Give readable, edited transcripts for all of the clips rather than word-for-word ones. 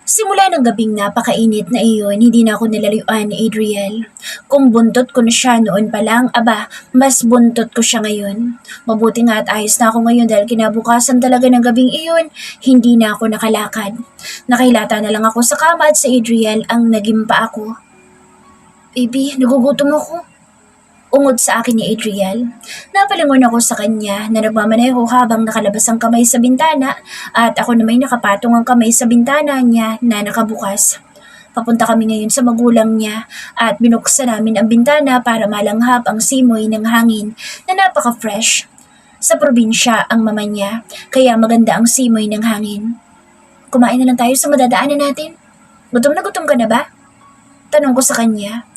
Simula ng gabing napakainit na iyon, hindi na ako nilalayuan ni Adriel. Kung buntot ko na siya noon pa lang, aba, mas buntot ko siya ngayon. Mabuti nga at ayos na ako ngayon dahil kinabukasan talaga ng gabing iyon, hindi na ako nakalakad. Nakahilata na lang ako sa kama at sa Adriel ang nagimpa ako. Baby, nagugutom ako. Ungod sa akin ni Adriel. Napalingon ako sa kanya na nagmamaneho habang nakalabas ang kamay sa bintana at ako na may nakapatong ang kamay sa bintana niya na nakabukas. Papunta kami ngayon sa magulang niya at binuksan namin ang bintana para malanghap ang simoy ng hangin na napaka-fresh. Sa probinsya ang mama niya, kaya maganda ang simoy ng hangin. Kumain na lang tayo sa madadaanan natin. Gutom na gutom ka na ba? Tanong ko sa kanya.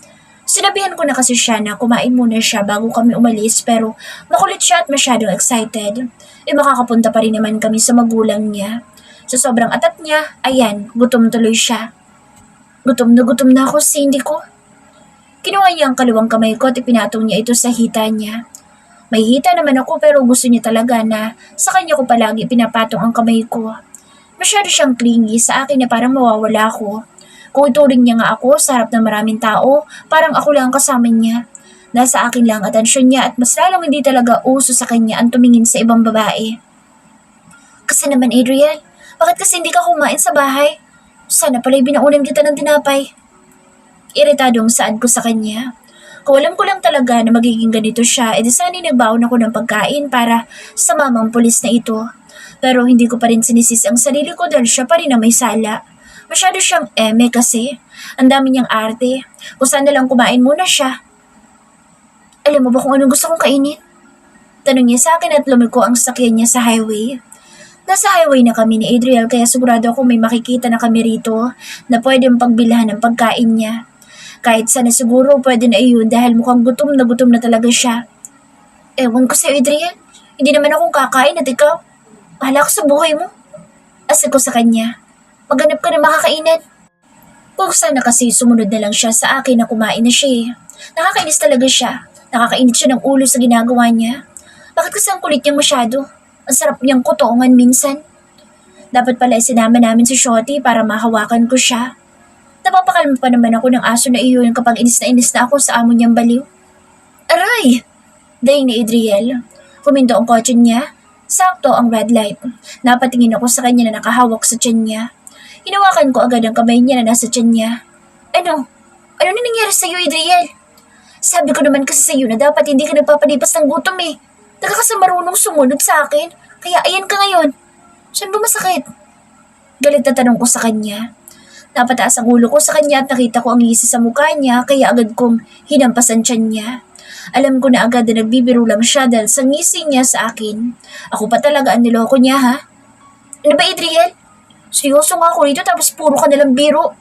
Sinabihan ko na kasi siya na kumain muna siya bago kami umalis pero makulit siya at masyadong excited. Makakapunta pa rin naman kami sa magulang niya. Sa sobrang atat niya, ayan, gutom tuloy siya. Gutom na ako, Cindy ko. Kinuha niya ang kaliwang kamay ko at ipinatong niya ito sa hita niya. May hita naman ako pero gusto niya talaga na sa kanya ko palagi pinapatong ang kamay ko. Masyado siyang clingy sa akin na parang mawawala ako. Kung ituring niya nga ako sa harap ng maraming tao, parang ako lang kasama niya. Nasa akin lang atensyon niya at mas lalong hindi talaga uso sa kanya ang tumingin sa ibang babae. Kasi naman Adriel, bakit kasi hindi ka kumain sa bahay? Sana pala'y binaunan kita ng tinapay. Iritadong saad ko sa kanya. Kung alam ko lang talaga na magiging ganito siya, edi sana'y nagbaon ako ng pagkain para sa mamang pulis na ito. Pero hindi ko pa rin sinisisi ang sarili ko dahil siya pa rin ang may sala. Masyado siyang kasi. Ang dami niyang arte. Kung saan na lang kumain muna siya. Alam mo ba kung anong gusto kong kainin? Tanong niya sa akin at lumiko ang sakyan niya sa highway. Nasa highway na kami ni Adriel kaya sigurado ako may makikita na kami rito na pwedeng pagbilhan ng pagkain niya. Kahit sana siguro pwede na iyon dahil mukhang gutom na talaga siya. Ewan ko sa Adriel. Hindi naman akong kakain at ikaw. Bahala ka sa buhay mo. Asa ko sa kanya. Maghanap ka na makakainan. Kung sana kasi sumunod na lang siya sa akin na kumain na siya eh. Nakakainis talaga siya. Nakakainit siya ng ulo sa ginagawa niya. Bakit kasi ang kulit niyang masyado? Ang sarap niyang kutongan minsan. Dapat pala sinama namin si Shotty para mahawakan ko siya. Napapakalma pa naman ako ng aso na iyon kapag inis na ako sa amo niyang baliw. Aray! Daing ni Adriel. Huminto ang kotse niya. Sakto ang red light. Napatingin ako sa kanya na nakahawak sa tiyan niya. Hinawakan ko agad ang kamay niya na nasa tiyan niya. Ano? Ano na nangyari sa'yo, Adriel? Sabi ko naman kasi sa'yo na dapat hindi ka nagpapalipas ng gutom eh. Taga ka sa marunong sumunod sa akin. Kaya ayan ka ngayon. Saan ba masakit? Galit na tanong ko sa kanya. Napataas ang ulo ko sa kanya at nakita ko ang ngisi sa mukha niya kaya agad kong hinampasan tiyan niya. Alam ko na agad na nagbibiro lang siya dahil sa ngisi niya sa akin. Ako pa talaga ang niloko niya ha? Ano ba, Adriel? Seryoso nga ako rito tapos puro ka nalang biro.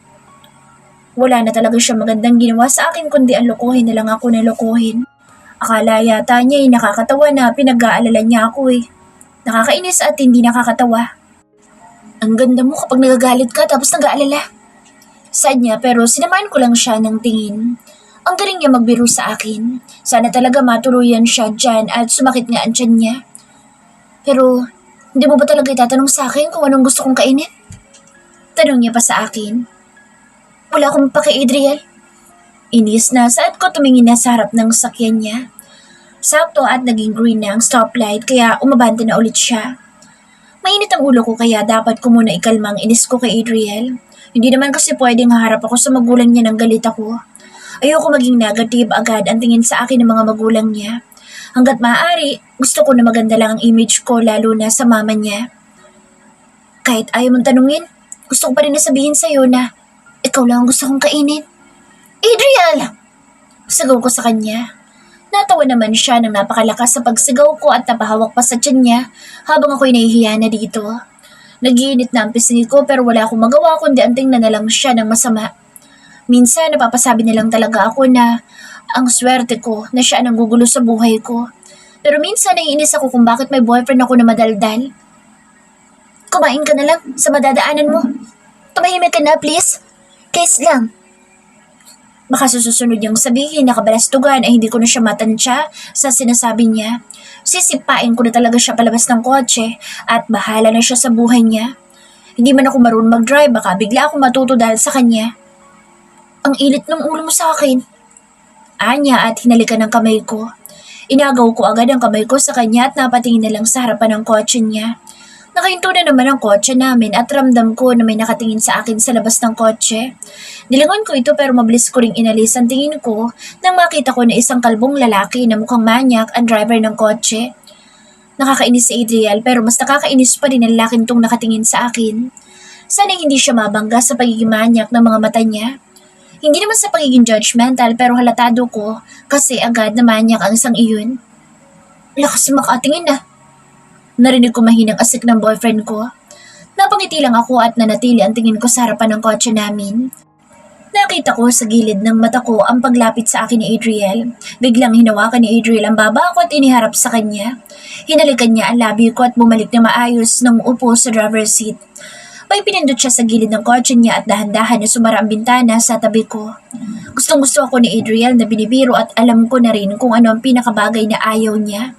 Wala na talaga siya magandang ginawa sa akin kundi ang lokohin na lang ako na lokohin. Akala yata niya nakakatawa na pinag-aalala niya ako eh. Nakakainis at hindi nakakatawa. Ang ganda mo kapag nagagalit ka tapos nag-aalala. Sad niya pero sinamahan ko lang siya ng tingin. Ang galing niya magbiro sa akin. Sana talaga matuluyan siya dyan at sumakit nga ang tiyan niya. Pero hindi mo ba talaga itatanong sa akin kung anong gusto kong kainin? Tanong niya pa sa akin. Wala akong pake, Adriel. Inis na saat ko tumingin na sa harap ng sakyan niya. Sakto at naging green na ang stoplight kaya umabante na ulit siya. Mainit ang ulo ko kaya dapat ko muna ikalma ang inis ko kay Adriel. Hindi naman kasi pwedeng haharap ako sa magulang niya ng galit ako. Ayoko maging negative agad ang tingin sa akin ng mga magulang niya. Hanggat maaari, gusto ko na maganda lang ang image ko lalo na sa mama niya. Kahit ayaw mong tanungin, gusto ko pa rin na sabihin sa'yo na ikaw lang ang gusto kong kainin. Adriel! Sigaw ko sa kanya. Natawa naman siya ng napakalakas sa pagsigaw ko at napahawak pa sa tiyan niya habang ako'y nahihiya na dito. Nagiinit na ang pisngi ko pero wala akong magawa kundi ang tingnan na lang siya ng masama. Minsan napapasabi na lang talaga ako na ang swerte ko na siya ang gugulo sa buhay ko. Pero minsan naiinis ako kung bakit may boyfriend ako na madaldal. Kumain ka na lang sa madadaanan mo. Tumahimik ka na please. Case lang. Baka sa susunod niyang sabihin na kabalastugan ay hindi ko na siya matansya sa sinasabi niya. Sisipain ko na talaga siya palabas ng kotse at bahala na siya sa buhay niya. Hindi man ako marunong mag-drive, baka bigla ako matuto dahil sa kanya. Ang init ng ulo mo sa akin. Anya at hinalikan ng kamay ko. Inagaw ko agad ang kamay ko sa kanya at napatingin na lang sa harapan ng kotse niya. Nakahinto na naman ang kotse namin at ramdam ko na may nakatingin sa akin sa labas ng kotse. Nilingon ko ito pero mabilis ko ring inalis ang tingin ko nang makita ko na isang kalbong lalaki na mukhang manyak ang driver ng kotse. Nakakainis si Adriel pero mas nakakainis pa rin ang lalaking tong nakatingin sa akin. Sana hindi siya mabangga sa pagiging manyak ng mga mata niya. Hindi naman sa pagiging judgmental pero halatado ko kasi agad na manyak ang isang iyon. Lakas makatingin na. Narinig ko mahinang asik ng boyfriend ko. Napangiti lang ako at nanatili ang tingin ko sa harapan ng kotse namin. Nakita ko sa gilid ng mata ko ang paglapit sa akin ni Adriel. Biglang hinawakan ni Adriel ang baba ko at iniharap sa kanya. Hinalikan niya ang labi ko at bumalik na maayos nang upo sa driver's seat. May pinindot siya sa gilid ng kotse niya at dahan-dahan na sumara ang bintana sa tabi ko. Gustong-gusto ako ni Adriel na binibiro at alam ko na rin kung ano ang pinakabagay na ayaw niya.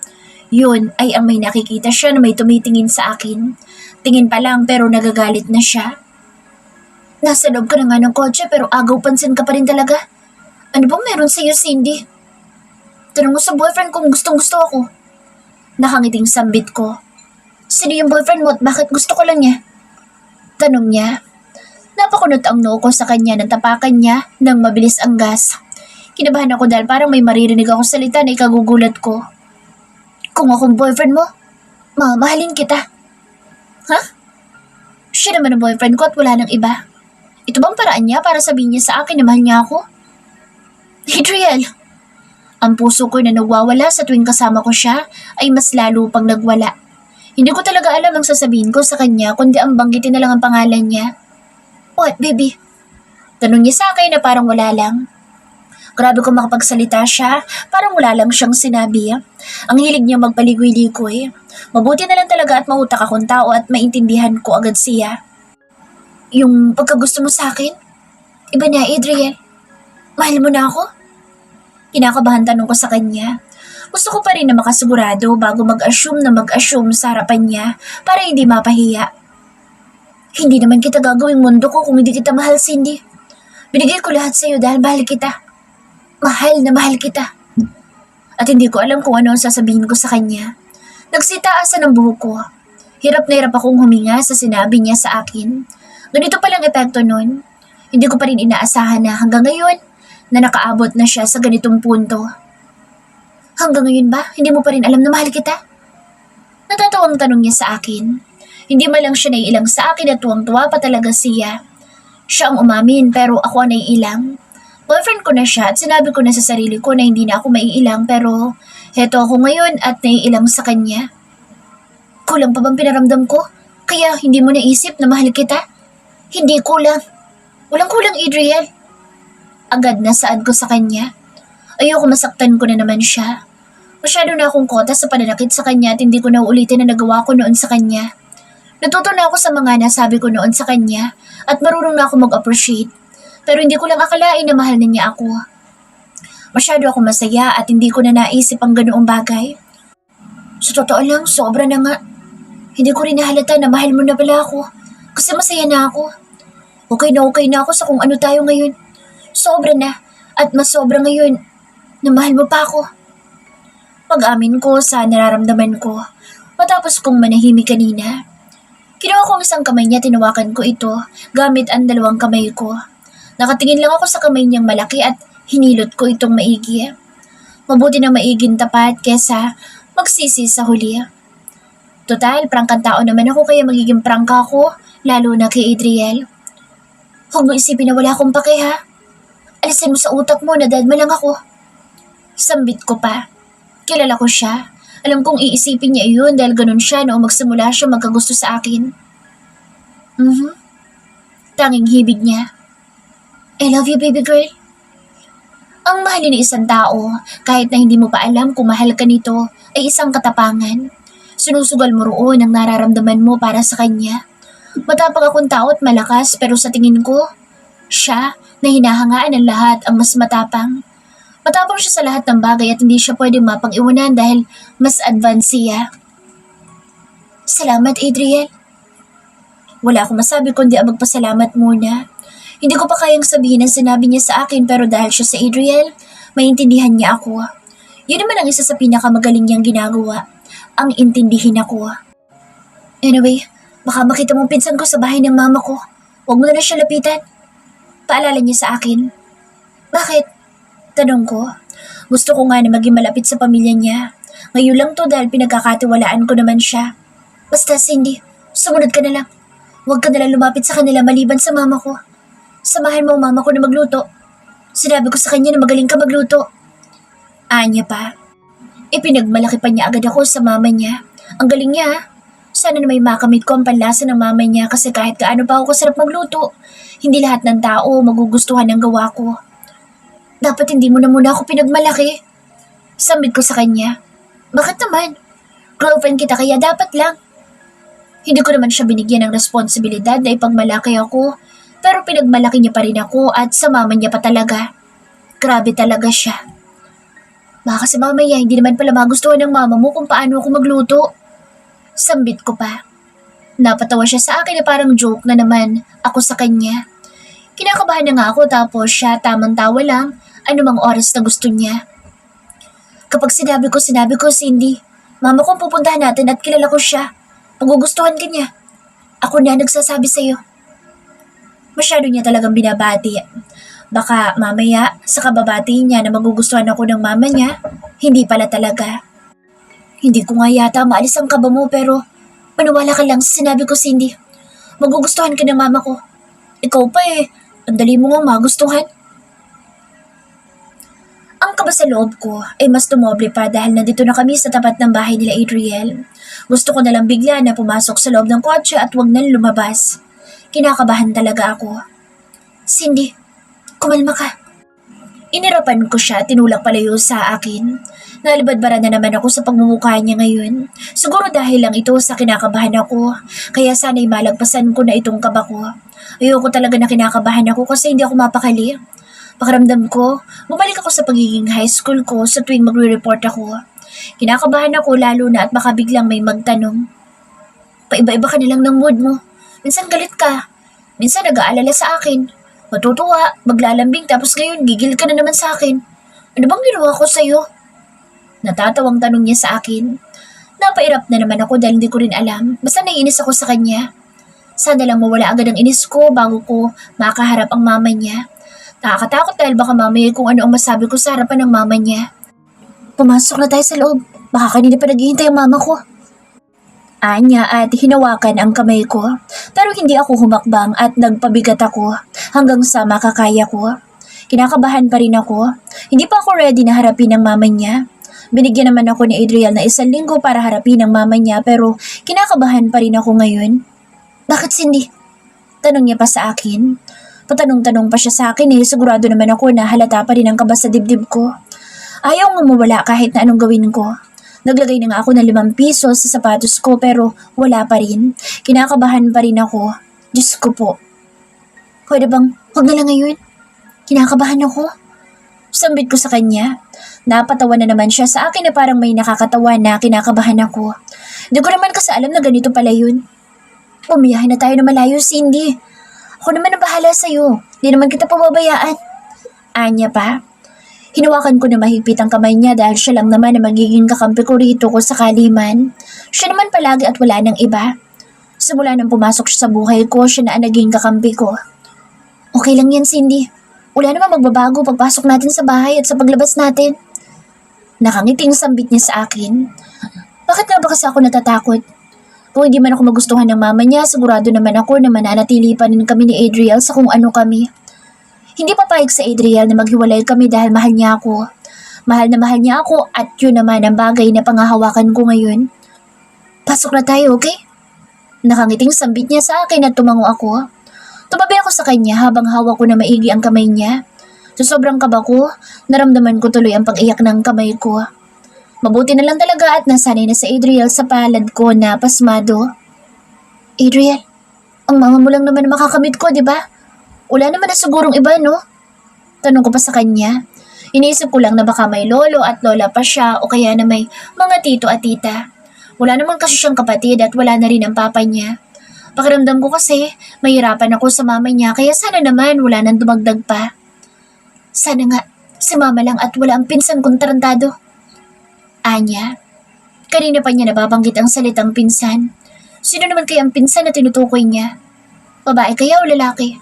Yun ay ang may nakikita siya na may tumitingin sa akin. Tingin pa lang pero nagagalit na siya. Nasa loob ka na nga ng kotse pero agaw pansin ka pa rin talaga. Ano bang meron sa'yo, Cindy? Tanong mo sa boyfriend kung gustong-gusto ako. Nakangiting sambit ko. Sino yung boyfriend mo at bakit gusto ko lang niya? Tanong niya. Napakunot ang noo ko sa kanya nang tapakan niya nang mabilis ang gas. Kinabahan ako dahil parang may maririnig ako salita na ikagugulat ko. Kung akong boyfriend mo, mamahalin kita. Ha? Siya naman ang boyfriend ko at wala nang iba. Ito bang paraan niya para sabihin niya sa akin na mahal niya ako? Adriel! Ang puso ko na nagwawala sa tuwing kasama ko siya ay mas lalo pang nagwala. Hindi ko talaga alam ang sasabihin ko sa kanya kundi ang banggitin na lang ang pangalan niya. What, baby? Tanong niya sa akin na parang wala lang. Grabe kung makapagsalita siya, parang wala lang siyang sinabi. Ang hilig niya magpaligoy-ligoy. Mabuti na lang talaga at mahutak akong tao at maintindihan ko agad siya. Yung pagkagusto mo sa akin? Iba na, Adriel. Mahal mo na ako? Kinakabahan tanong ko sa kanya. Gusto ko pa rin na makasigurado bago mag-assume sa harapan niya para hindi mapahiya. Hindi naman kita gagawing mundo ko kung hindi kita mahal, Cindy. Binigay ko lahat sa'yo dahil mahal kita. Mahal na mahal kita. At hindi ko alam kung ano ang sasabihin ko sa kanya. Nagsitaasan ang buhok ko. Hirap na hirap akong huminga sa sinabi niya sa akin. Ganito palang epekto nun. Hindi ko pa rin inaasahan na hanggang ngayon na nakaabot na siya sa ganitong punto. Hanggang ngayon ba, hindi mo pa rin alam na mahal kita? Natatawang tanong niya sa akin. Hindi man lang siya naiilang sa akin at tuwang-tuwa pa talaga siya. Siya ang umamin pero ako ang naiilang. Boyfriend ko na siya at sinabi ko na sa sarili ko na hindi na ako maiilang pero heto ako ngayon at naiilang sa kanya. Kulang pa bang pinaramdam ko? Kaya hindi mo naisip na mahal kita? Hindi kulang. Walang kulang, Adriel. Agad na saad ko sa kanya. Ayoko masaktan ko na naman siya. Masyado na akong kota sa pananakit sa kanya at hindi ko na uulitin na nagawa ko noon sa kanya. Natuto na ako sa mga nasabi ko noon sa kanya at marunong na ako mag-appreciate. Pero hindi ko lang akalain na mahal na niya ako. Masyado ako masaya at hindi ko na naisip ang ganoong bagay. Sa totoo lang, sobra na nga. Hindi ko rin nahalata na mahal mo na pala ako. Kasi masaya na ako. Okay na ako sa kung ano tayo ngayon. Sobra na. At mas sobra ngayon na mahal mo pa ako. Pag-amin ko sa nararamdaman ko, matapos kong manahimik kanina. Kinuha ko ang isang kamay niya, tinawakan ko ito gamit ang dalawang kamay ko. Nakatingin lang ako sa kamay niyang malaki at hinilot ko itong maigi. Mabuti na maiging tapat kesa magsisi sa huli. Total, prangkang tao naman ako kaya magiging prangka ako, lalo na kay Adriel. Huwag mo isipin na wala akong pake ha. Alisin mo sa utak mo na dadma lang ako. Sambit ko pa. Kilala ko siya. Alam kong iisipin niya iyon dahil ganun siya noong magsimula siya magkagusto sa akin. Tanging hibig niya. I love you, baby girl. Ang mahalin ng isang tao, kahit na hindi mo pa alam kung mahal ka nito, ay isang katapangan. Sinusugal mo roon ang nararamdaman mo para sa kanya. Matapang akong tao at malakas pero sa tingin ko, siya na hinahangaan ng lahat ang mas matapang. Matapang siya sa lahat ng bagay at hindi siya pwedeng mapag-iwanan dahil mas advanced siya. Salamat, Adriel. Wala akong masabi kundi ang magpasalamat muna. Hindi ko pa kayang sabihin ang sinabi niya sa akin pero dahil siya sa Adriel, maintindihan niya ako. Yun naman ang isa sa pinakamagaling niyang ginagawa, ang intindihin ako. Anyway, baka makita mong pinsan ko sa bahay ng mama ko. Huwag mo na lang siya lapitan. Paalala niya sa akin. Bakit? Tanong ko. Gusto ko nga na maging malapit sa pamilya niya. Ngayon lang to dahil pinagkakatiwalaan ko naman siya. Basta Cindy, sumunod ka na lang. Huwag ka na lang lumapit sa kanila maliban sa mama ko. Samahan mo ang mama ko na magluto. Sinabi ko sa kanya na magaling ka magluto. Anya pa. Ipinagmalaki pa niya agad ako sa mama niya. Ang galing niya ha. Sana na may makamit ko ang panlasa ng mama niya kasi kahit gaano pa ako kasarap magluto, hindi lahat ng tao magugustuhan ang gawa ko. Dapat hindi mo na muna ako pinagmalaki. Sambit ko sa kanya. Bakit naman? Girlfriend kita kaya dapat lang. Hindi ko naman siya binigyan ng responsibilidad na ipagmalaki ako, pero pinagmalaki niya pa rin ako at sa mama niya pa talaga. Grabe talaga siya. Baka kasi mamaya hindi naman pala magustuhan ng mama mo kung paano ako magluto. Sambit ko pa. Napatawa siya sa akin na parang joke na naman ako sa kanya. Kinakabahan na nga ako tapos siya tamang tawa lang anumang oras na gusto niya. Kapag sinabi ko, Cindy, mama ko ang pupuntahan natin at kilala ko siya. Magugustuhan ka niya. Ako na nagsasabi sa'yo. Masyado niya talagang binabati. Baka mamaya sa kababati niya na magugustuhan ako ng mama niya, hindi pala talaga. Hindi ko nga yata maalis ang kaba mo pero maniwala ka lang sa sinabi ko, Cindy. Magugustuhan ka ng mama ko. Ikaw pa ang dali mo nga magustuhan. Ang kaba sa loob ko ay mas tumoble pa dahil nandito na kami sa tapat ng bahay nila Adriel. Gusto ko na lang bigla na pumasok sa loob ng kotse at wag nang lumabas. Kinakabahan talaga ako. Cindy, kumalma ka. Inirapan ko siya, tinulak palayo sa akin. Nalibadbara na naman ako sa pagmumukha niya ngayon. Siguro dahil lang ito sa kinakabahan ako, kaya sana'y malagpasan ko na itong kaba ko. Ayoko talaga na kinakabahan ako kasi hindi ako mapakali. Pakiramdam ko, bumalik ako sa pagiging high school ko sa tuwing magre-report ako. Kinakabahan ako lalo na at baka biglang may magtanong. Paiba-iba ka na lang ng mood mo. Minsan galit ka. Minsan nag-aalala sa akin. Matutuwa, maglalambing tapos ngayon gigil ka na naman sa akin. Ano bang ginawa ko sa'yo? Natatawang tanong niya sa akin. Napairap na naman ako dahil hindi ko rin alam. Basta naiinis ako sa kanya. Sana lang mawala agad ang inis ko bago ko makaharap ang mama niya. Nakakatakot dahil baka mamaya kung ano ang masabi ko sa harapan ng mama niya. Pumasok na tayo sa loob. Baka kanina pa naghihintay ang mama ko. Anya at hinawakan ang kamay ko. Pero hindi ako humakbang at nagpabigat ako hanggang sa makakaya ko. Kinakabahan pa rin ako. Hindi pa ako ready na harapin ang mama niya. Binigyan naman ako ni Adriel na 1 linggo para harapin ang mama niya pero kinakabahan pa rin ako ngayon. Bakit Cindy? Tanong niya pa sa akin. Patanong-tanong pa siya sa akin sigurado naman ako na halata pa rin ang kaba sa dibdib ko. Ayaw nga mawala kahit na anong gawin ko. Naglagay na nga ako ng 5 piso sa sapatos ko pero wala pa rin. Kinakabahan pa rin ako. Diyos ko po. Pwede bang huwag na lang ngayon? Kinakabahan ako. Sambit ko sa kanya. Napatawa na naman siya sa akin na parang may nakakatawa na kinakabahan ako. Hindi ko naman kasi alam na ganito pala yun. Bumiyahe na tayo na malayo, Cindy. Ako naman ang bahala sa'yo. Di naman kita pababayaan. Anya pa. Hinawakan ko na mahigpit ang kamay niya dahil siya lang naman na magiging kakampi ko rito kung sakali man. Siya naman palagi at wala nang iba. Simula nang pumasok siya sa buhay ko, siya na ang naging kakampi ko. Okay lang yan, Cindy. Wala namang magbabago pagpasok natin sa bahay at sa paglabas natin. Nakangiting sambit niya sa akin. Bakit nga ba kasi ako natatakot? Kung hindi man ako magustuhan ng mama niya, sigurado naman ako na mananatili pa rin kami ni Adriel sa kung ano kami. Hindi papayag sa Adriel na maghiwalay kami dahil mahal niya ako. Mahal na mahal niya ako at yun naman ang bagay na pangahawakan ko ngayon. Pasok na tayo, okay? Nakangiting sambit niya sa akin at tumango ako. Tumabi ako sa kanya habang hawak ko na maigi ang kamay niya. Sa sobrang kaba ko, naramdaman ko tuloy ang pag-iyak ng kamay ko. Mabuti na lang talaga at nasanay na si Adriel sa palad ko na pasmado. Adriel, ang mama mo lang naman makakamit ko, di ba? Wala naman na sigurong iba, no? Tanong ko pa sa kanya. Iniisip ko lang na baka may lolo at lola pa siya o kaya na may mga tito at tita. Wala naman kasi siyang kapatid at wala na rin ang papa niya. Pakiramdam ko kasi, mahirapan ako sa mama niya kaya sana naman wala nang dumagdag pa. Sana nga, si mama lang at wala ang pinsan kong tarantado. Anya, kanina pa niya nababanggit ang salitang pinsan. Sino naman kaya ang pinsan na tinutukoy niya? Babae kaya o lalaki?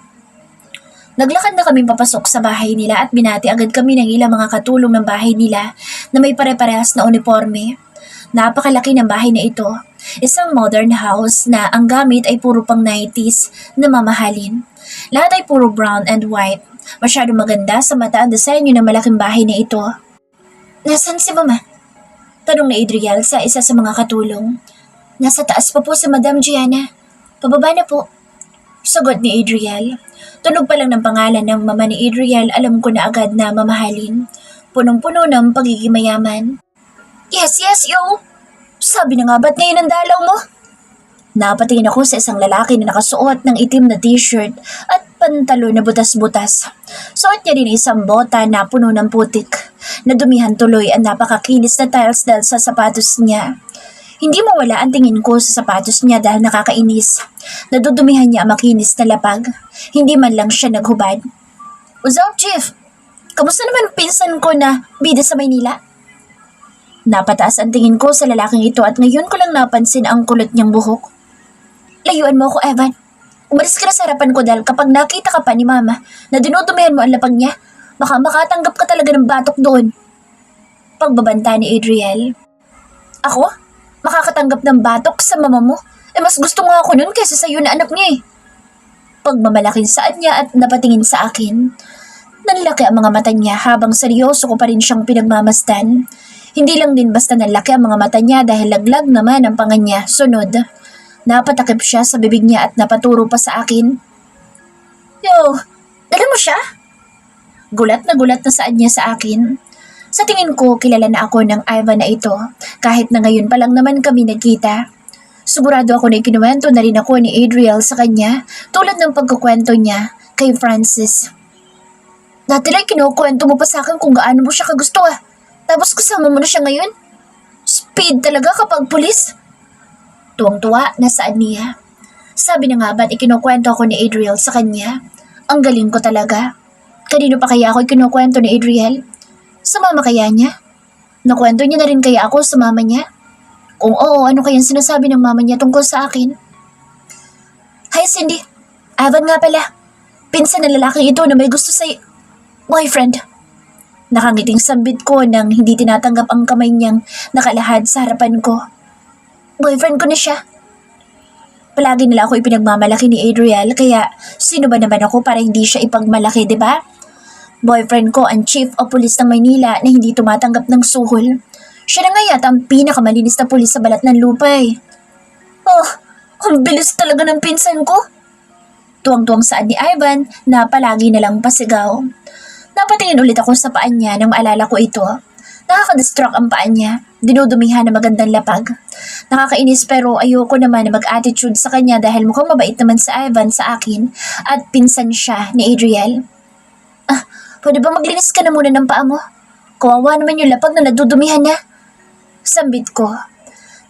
Naglakad na kaming papasok sa bahay nila at binati agad kami ng ilang mga katulong ng bahay nila na may pare-parehas na uniforme. Napakalaki ng bahay na ito. Isang modern house na ang gamit ay puro pang 90s na mamahalin. Lahat ay puro brown and white. Masyado maganda sa mata ang disenyo ng malaking bahay na ito. Nasaan si Mama? Tanong ni Adriel sa isa sa mga katulong. Nasa taas pa po si Madam Gianna. Pababa na po. Sagot ni Adriel. Tunog pa lang ng pangalan ng mama ni Adriel, alam ko na agad na mamahalin. Punong-puno ng pagiging mayaman. Yes, yo! Sabi na nga ba't ngayon ang dalaw mo? Napatingin ako sa isang lalaki na nakasuot ng itim na t-shirt at pantalon na butas-butas. Suot niya din isang bota na puno ng putik. Nadumihan tuloy ang napakakinis na tiles dahil sa sapatos niya. Hindi mawala ang tingin ko sa sapatos niya dahil nakakainis. Nadudumihan niya ang makinis na lapag. Hindi man lang siya naghubad. What's up, Chief? Kamusta naman pinsan ko na bida sa Maynila? Napataas ang tingin ko sa lalaking ito at ngayon ko lang napansin ang kulot niyang buhok. Layuan mo ako, Evan. Umalis ka na sa harapan ko dahil kapag nakita ka pa ni Mama na dinudumihan mo ang lapag niya, baka makatanggap ka talaga ng batok doon. Pagbabanta ni Adriel. Ako? Makakatanggap ng batok sa mama mo? Mas gusto nga ako nun kaysa sa'yo na anak niya eh. Pagmamalaking saad niya at napatingin sa akin. Nanlaki ang mga mata niya habang seryoso ko pa rin siyang pinagmamasdan. Hindi lang din basta nanlaki ang mga mata niya dahil laglag naman ang panga niya. Sunod, napatakip siya sa bibig niya at napaturo pa sa akin. Yo, dala mo siya? Gulat na saad niya sa akin. Sa tingin ko, kilala na ako ng Ivan na ito, kahit na ngayon pa lang naman kami nagkita. Sigurado ako na ikinuwento na rin ako ni Adriel sa kanya, tulad ng pagkukwento niya kay Francis. Dati lang kinukwento mo pa sa akin kung gaano mo siya kagusto ah. Tapos kasama mo na siya ngayon? Speed talaga kapag pulis. Tuwang-tuwa na saad niya. Sabi na nga ba't ikinukwento ako ni Adriel sa kanya? Ang galing ko talaga. Kanino pa kaya ako ikinukwento ni Adriel? Sa mama kaya niya? Nakwento niya na rin kaya ako sa mama niya? Kung oo, ano kayang sinasabi ng mama niya tungkol sa akin? Hi Cindy, Evan nga pala. Pinsan na lalaki ito na may gusto sa boyfriend. Nakangiting sambit ko nang hindi tinatanggap ang kamay niyang nakalahad sa harapan ko. Boyfriend ko na siya. Palagi nila ako ipinagmamalaki ni Adriel kaya sino ba naman ako para hindi siya ipagmalaki, di ba? Boyfriend ko ang chief of police ng Maynila na hindi tumatanggap ng suhol. Siya na nga yata ang pinakamalinis na pulis sa balat ng lupa eh. Oh, ang bilis talaga ng pinsan ko. Tuwang-tuwang saan ni Ivan na palagi na lang pasigaw. Napatingin ulit ako sa paan niya nang maalala ko ito. Nakaka-distract ang paan niya. Dinudumihan na magandang lapag. Nakakainis pero ayoko naman na mag-attitude sa kanya dahil mukhang mabait naman si Ivan sa akin at pinsan siya ni Adriel. Pwede ba maglinis ka na muna ng paa mo? Kawawa naman yung lapag na nadudumihan na. Sambit ko.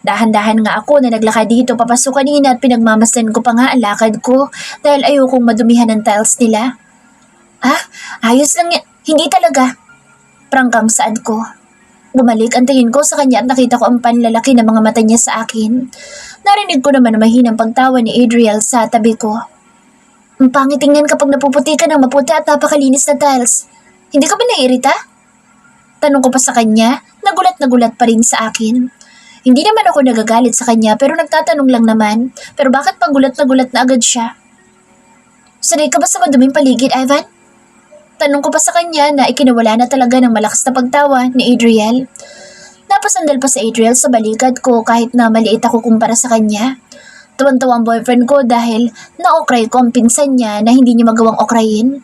Dahan-dahan nga ako na naglakad dito papasok kanina at pinagmamasdan ko pa nga ang lakad ko dahil ayokong madumihan ng tiles nila. Ayos lang yan. Hindi talaga. Prangkang saad ko. Bumalik ang tingin ko sa kanya at nakita ko ang panlalaki ng mga mata niya sa akin. Narinig ko naman ang mahinang pagtawa ni Adriel sa tabi ko. Ang pangit tingnan kapag napuputi ka ng maputi at napakalinis na tiles. Hindi ka ba naiirita? Tanong ko pa sa kanya, nagulat pa rin sa akin. Hindi naman ako nagagalit sa kanya pero nagtatanong lang naman. Pero bakit pagulat na agad siya? Sanay ka ba sa maduming paligid, Ivan? Tanong ko pa sa kanya na ikinawala na talaga ng malakas na pagtawa ni Adriel. Napasandal pa si Adriel sa balikat ko kahit na maliit ako kumpara sa kanya. Tuwang-tuwa ang boyfriend ko dahil na-okray ko ang pinsan niya na hindi niya magawang okrayin.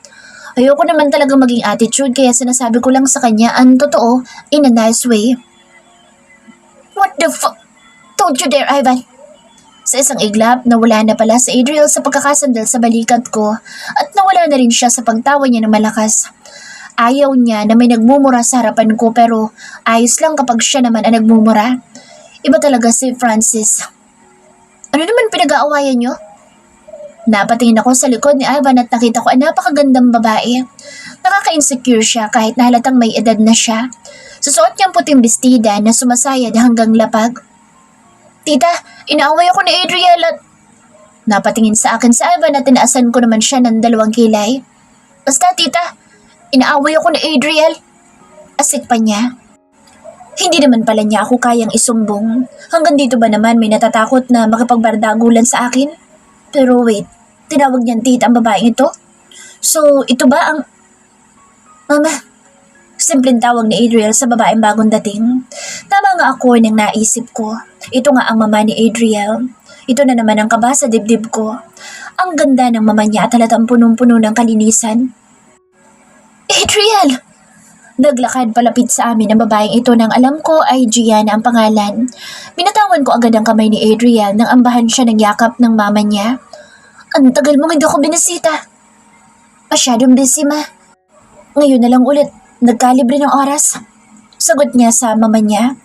Ayoko naman talaga maging attitude kaya sinasabi ko lang sa kanya ang totoo in a nice way. What the fuck? Don't you dare, Ivan! Sa isang iglap, nawala na pala si Adriel sa pagkakasandal sa balikat ko at nawala na rin siya sa pagtawa niya ng malakas. Ayaw niya na may nagmumura sa harapan ko pero ayos lang kapag siya naman ang nagmumura. Iba talaga si Francis. Ano naman pinag-aawayan niyo? Napatingin ako sa likod ni Ivan at nakita ko ang napakagandang babae. Nakaka-insecure siya kahit nahalatang may edad na siya. Susuot niyang puting bestida na sumasayad hanggang lapag. Tita, inaaway ako ni Adriel at... Napatingin sa akin si Ivan at tinaasan ko naman siya ng 2 kilay. Basta tita, inaaway ako ni Adriel. Asik pa niya. Hindi naman pala niya ako kayang isumbong. Hanggang dito ba naman may natatakot na makipagbardagulan sa akin? Pero wait, tinawag niyang tita ang babaeng ito? So, ito ba ang... Mama, simpleng tawag ni Adriel sa babaeng bagong dating. Tama nga ako nang naisip ko. Ito nga ang mama ni Adriel. Ito na naman ang kaba sa dibdib ko. Ang ganda ng mama niya at halatang punong-puno ng kalinisan. Adriel! Naglakad palapit sa amin ang babaeng ito nang alam ko ay Gianna ang pangalan. Binatawan ko agad ang kamay ni Adriel nang ambahan siya ng yakap ng mama niya. Ang tagal mong hindi ako binisita. Masyadong busy, ma. Ngayon na lang ulit, nagkalibre ng oras. Sagot niya sa mama niya.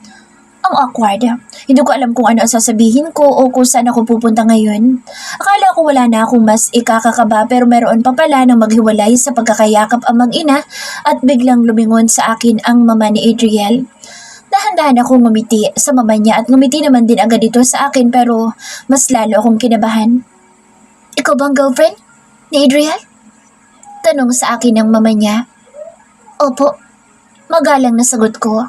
Ang awkward. Hindi ko alam kung ano ang sasabihin ko o kung saan ako pupunta ngayon. Akala ko wala na akong mas ikakakaba pero meron pa pala ng maghiwalay sa pagkakayakap ang mag-ina at biglang lumingon sa akin ang mama ni Adriel. Dahan-dahan akong ngumiti sa mama niya at ngumiti naman din agad ito sa akin pero mas lalo akong kinabahan. Ikaw bang girlfriend ni Adriel? Tanong sa akin ng mama niya. Opo, magalang na sagot ko.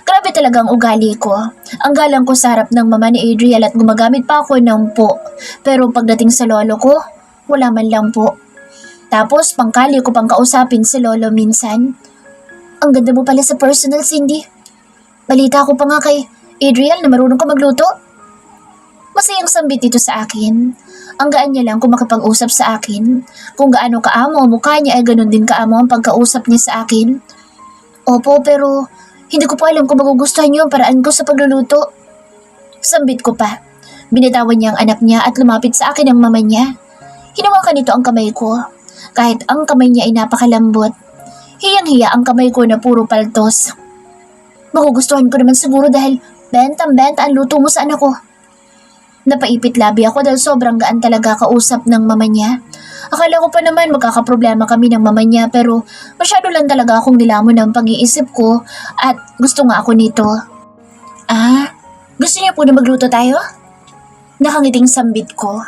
Grabe talagang ugali ko. Ang galang ko sa harap ng mama ni Adriel at gumagamit pa ako ng po. Pero pagdating sa lolo ko, wala man lang po. Tapos pangkali ko pang kausapin si lolo minsan. Ang ganda mo pala sa personal, Cindy. Balita ko pa nga kay Adriel na marunong ka magluto. Masayang sambit dito sa akin. Ang gaan niya lang kung makipag-usap sa akin. Kung gaano kaamo ang mukha niya ay ganun din kaamo ang pagkausap niya sa akin. Opo, pero hindi ko pa alam kung magugustuhan niyo ang paraan ko sa pagluluto. Sambit ko pa. Binitawan niya ang anak niya at lumapit sa akin ang mama niya. Hinawakan nito ang kamay ko. Kahit ang kamay niya ay napakalambot. Hiyang-hiya ang kamay ko na puro paltos. Magugustuhan ko naman siguro dahil bentang-benta ang luto mo sa anak ko. Napaipit labi ako dahil sobrang gaan talaga kausap ng mama niya. Akala ko pa naman magkakaproblema kami ng mama niya pero masyado lang talaga akong nilamon ng pag-iisip ko at gusto nga ako nito. Gusto niya po na magluto tayo? Nakangiting sambit ko.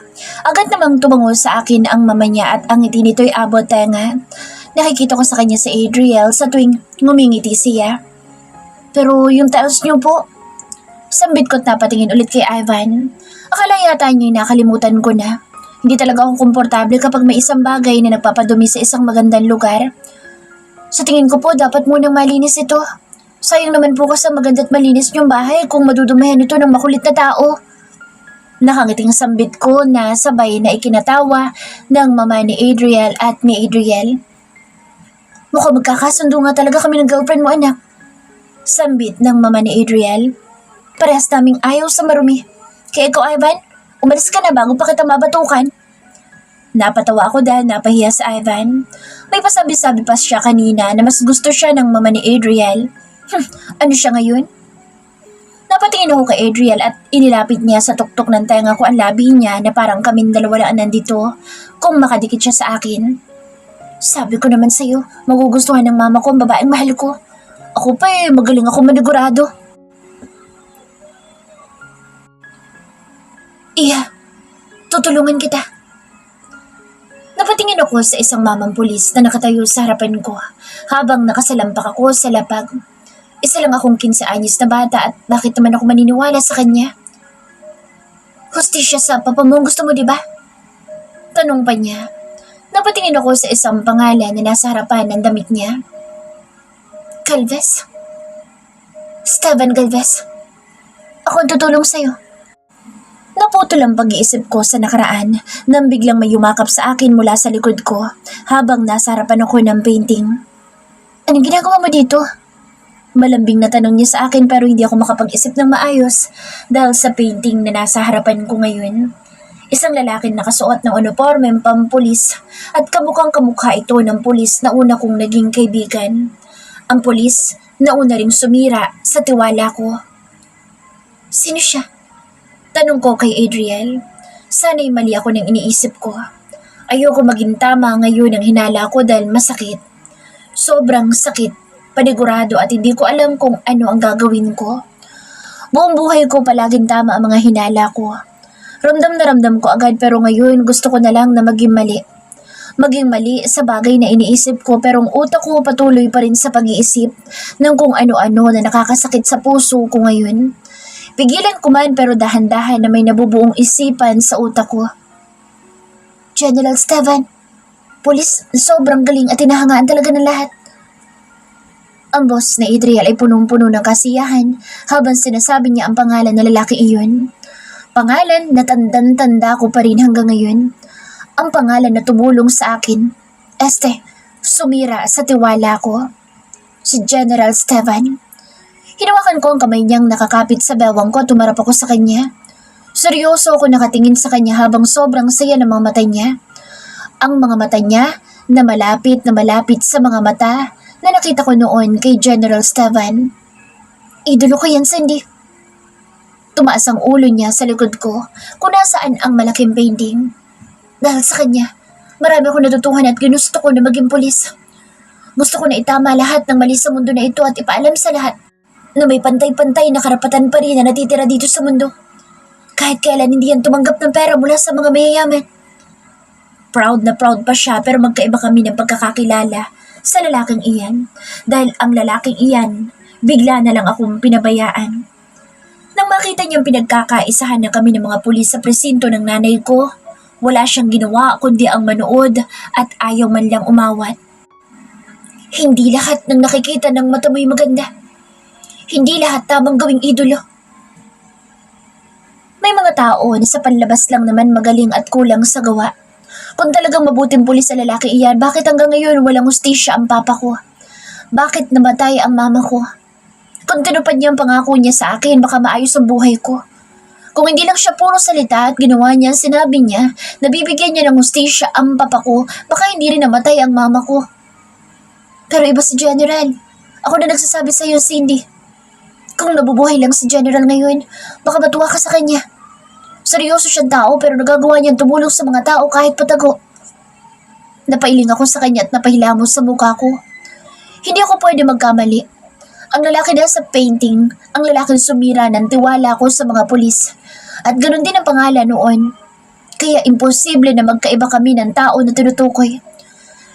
Agad namang tumango sa akin ang mama niya at ang ngiti nito'y abot tenga. Nakikita ko sa kanya si Adriel sa tuwing ngumingiti siya. Pero yung taos niyo po, sambit ko't napatingin ulit kay Ivan. Akala yata niya nakalimutan ko na. Hindi talaga ako komportable kapag may isang bagay na nagpapadumi sa isang magandang lugar. Sa tingin ko po, dapat munang malinis ito. Sayang naman po kasi maganda at malinis niyong bahay kung madudumihan ito ng makulit na tao. Nakangiting sambit ko na sabay na ikinatawa ng mama ni Adriel at ni Adriel. Mukhang magkakasundo nga talaga kami ng girlfriend mo, anak. Sambit ng mama ni Adriel. Parehas naming ayaw sa marumi. Kaya ikaw, Ivan, umalis ka na bago pa kita mabatukan. Napatawa ako dahil napahiya sa Ivan. May pasabi-sabi pa siya kanina na mas gusto siya ng mama ni Adriel. Ano siya ngayon? Napatingin ako kay Adriel at inilapit niya sa tuktok ng tenga ko ang labi niya na parang kaming dalawa na nandito kung makadikit siya sa akin. Sabi ko naman sa'yo, magugustuhan ng mama ko ang babaeng mahal ko. Ako pa magaling ako manigurado. Iya, tutulungan kita. Napatingin ako sa isang mamang pulis na nakatayo sa harapan ko habang nakasalampak ako sa lapag. Isa lang akong 15 anyos na bata at bakit naman ako maniniwala sa kanya? Hustisya sa papa mo gusto mo, di ba? Tanong pa niya. Napatingin ako sa isang pangalan na nasa harapan ng damit niya. Galvez? Esteban Galvez. Ako ang tutulong sa'yo. Naputol ang pag-iisip ko sa nakaraan nang biglang may yumakap sa akin mula sa likod ko habang nasa harapan ako ng painting. Anong ginagawa mo dito? Malambing na tanong niya sa akin pero hindi ako makapag-isip ng maayos dahil sa painting na nasa harapan ko ngayon. Isang lalaking nakasuot ng uniformeng pampulis at kamukhang kamukha ito ng pulis na una kong naging kaibigan. Ang pulis na una ring sumira sa tiwala ko. Sino siya? Tanong ko kay Adriel. Sana'y mali ako ng iniisip ko. Ayoko maging tama ngayon ang hinala ko dahil masakit. Sobrang sakit, panigurado at hindi ko alam kung ano ang gagawin ko. Buong buhay ko palaging tama ang mga hinala ko. Ramdam na ramdam ko agad pero ngayon gusto ko na lang na maging mali. Maging mali sa bagay na iniisip ko pero ang utak ko patuloy pa rin sa pag-iisip ng kung ano-ano na nakakasakit sa puso ko ngayon. Pigilan ko man pero dahan-dahan na may nabubuong isipan sa utak ko. General Stevan, pulis, sobrang galing at hinahangaan talaga ng lahat. Ang boss na Adriel ay punong-puno ng kasiyahan habang sinasabi niya ang pangalan ng lalaki iyon. Pangalan na tandang-tanda ko pa rin hanggang ngayon. Ang pangalan na tumulong sa akin. Sumira sa tiwala ko. Si General Stevan. Hinawakan ko ang kamay niyang nakakapit sa bewang ko at tumarap ako sa kanya. Seryoso ako nakatingin sa kanya habang sobrang saya ng mga mata niya. Ang mga mata niya na malapit sa mga mata na nakita ko noon kay General Stevan. Idolo ko yan, Cindy. Tumaas ang ulo niya sa likod ko kung nasaan ang malaking painting. Dahil sa kanya, marami akong natutuhan at ginusto ko na maging pulis. Gusto ko na itama lahat ng mali sa mundo na ito at ipaalam sa lahat na may pantay-pantay na karapatan pa rin na natitira dito sa mundo. Kahit kailan hindi yan tumanggap ng pera mula sa mga mayayaman. Proud na proud pa siya pero magkaiba kami ng pagkakakilala sa lalaking iyan. Dahil ang lalaking iyan, bigla na lang akong pinabayaan. Nang makita niyang pinagkakaisahan na kami ng mga pulis sa presinto ng nanay ko, wala siyang ginawa kundi ang manood at ayaw man lang umawat. Hindi lahat ng nakikita ng mata mo'y maganda. Hindi lahat tamang gawing idolo. May mga tao na sa panlabas lang naman magaling at kulang sa gawa. Kung talagang mabuting pulis sa lalaki iyan, bakit hanggang ngayon walang hustisya ang papa ko? Bakit namatay ang mama ko? Kung tinupad niya ang pangako niya sa akin, baka maayos ang buhay ko. Kung hindi lang siya puro salita at ginawa niya, sinabi niya na bibigyan niya ng hustisya ang papa ko, baka hindi rin namatay ang mama ko. Pero iba si General. Ako na nagsasabi sa iyo, Cindy. Kung nabubuhay lang si General ngayon, baka matuwa ka sa kanya. Seryoso siyang tao pero nagagawa niyang tumulong sa mga tao kahit patago. Napailing ako sa kanya at napahilamos sa mukha ko. Hindi ako pwede magkamali. Ang lalaki na sa painting, ang lalaking sumira ng tiwala ko sa mga pulis. At ganoon din ang pangalan noon. Kaya imposible na magkaiba kami ng tao na tinutukoy.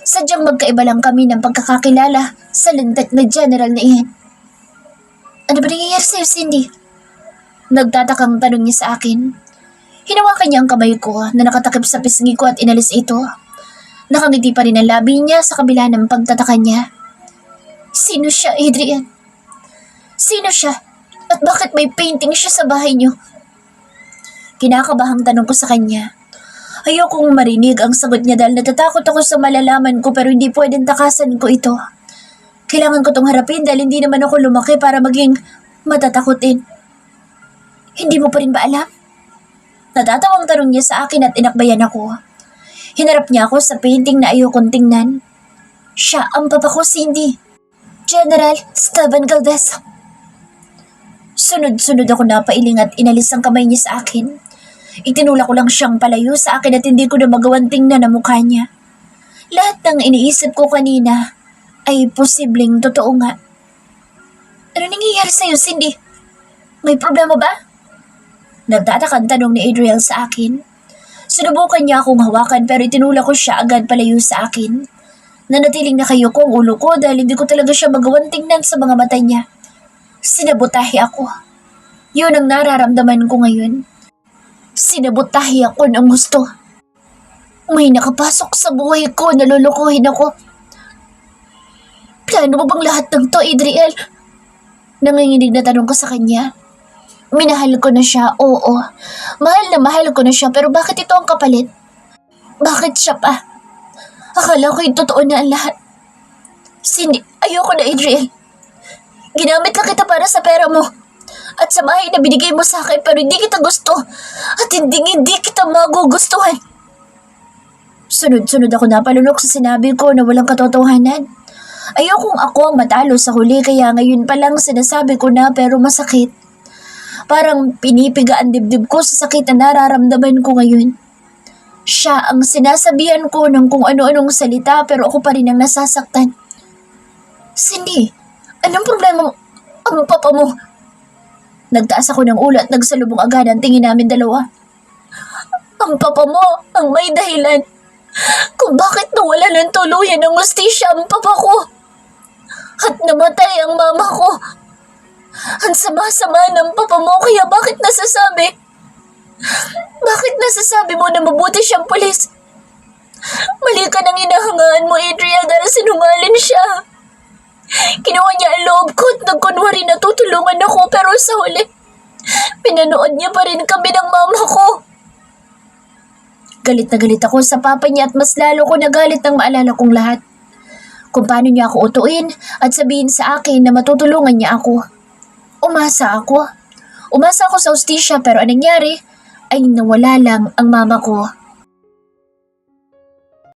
Sadyang magkaiba lang kami ng pagkakakilala sa landak na General na iyan. Ano ba nangyayari sa'yo, Cindy? Nagtatakang tanong niya sa akin. Hinawakan niya ang kamay ko na nakatakip sa pisngi ko at inalis ito. Nakangiti pa rin ang labi niya sa kabila ng pagtataka niya. Sino siya, Adrian? Sino siya? At bakit may painting siya sa bahay niyo? Kinakabahang tanong ko sa kanya. Ayokong marinig ang sagot niya dahil natatakot ako sa malalaman ko pero hindi pwedeng takasan ko ito. Kailangan ko tong harapin dahil hindi naman ako lumaki para maging matatakotin. Hindi mo pa rin ba alam? Natatawang tanong niya sa akin at inakbayan ako. Hinarap niya ako sa painting na ayokong tingnan. Siya ang papa ko, Cindy. General Stevan Galvez. Sunod-sunod ako napailing at inalis ang kamay niya sa akin. Itinulak ko lang siyang palayo sa akin at hindi ko na magawang tingnan ang mukha niya. Lahat ng iniisip ko kanina ay posibleng totoo nga. Ano nangyayari sa'yo, Cindy? May problema ba? Nagtatakang tanong ni Adriel sa akin. Sinubukan niya akong hawakan pero itinulak ko siya agad palayo sa akin. Nanatiling nakayuko ang ulo ko dahil hindi ko talaga siya magawang tingnan sa mga mata niya. Sinabotahe ako. Yun ang nararamdaman ko ngayon. Sinabotahe ako ng gusto. May nakapasok sa buhay ko, nalulukuhin ako. Plano mo bang lahat ng to, Adriel? Nanginginig na tanong ko sa kanya. Minahal ko na siya, oo. Mahal na mahal ko na siya, pero bakit ito ang kapalit? Bakit siya pa? Akala ko yung totoo na ang lahat. Cindy, ayoko na, Adriel. Ginamit lang kita para sa pera mo. At sa bahay na binigay mo sa akin pero hindi kita gusto. At hindi kita magugustuhan. Sunod-sunod ako napalunok sa sinabi ko na walang katotohanan. Ayokong ako ang matalo sa huli kaya ngayon pa lang sinasabi ko na pero masakit. Parang pinipiga ang dibdib ko sa sakit na nararamdaman ko ngayon. Siya ang sinasabihan ko ng kung ano-anong salita pero ako pa rin ang nasasaktan. Cindy, anong problema mo? Ang papa mo. Nagtaas ako ng ulo at nagsalubong agad ang tingin namin dalawa. Ang papa mo ang may dahilan kung bakit nawala ng tuluyan ng hustisya ang papa ko. At namatay ang mama ko. Ang sama-sama ng papa mo kaya bakit nasasabi? Bakit nasasabi mo na mabuti siyang pulis? Mali ka nang inahangaan mo, Adriel, dahil sinungaling siya. Kinuha niya ang loob ko at nagkunwari na tutulungan ako pero sa huli, pinanood niya pa rin kami ng mama ko. Galit na galit ako sa papa niya at mas lalo ko nagalit nang maalala kong lahat. Kung paano niya ako utuin at sabihin sa akin na matutulungan niya ako. Umasa ako. Umasa ako sa hustisya pero anong nangyari ay nawala lang ang mama ko.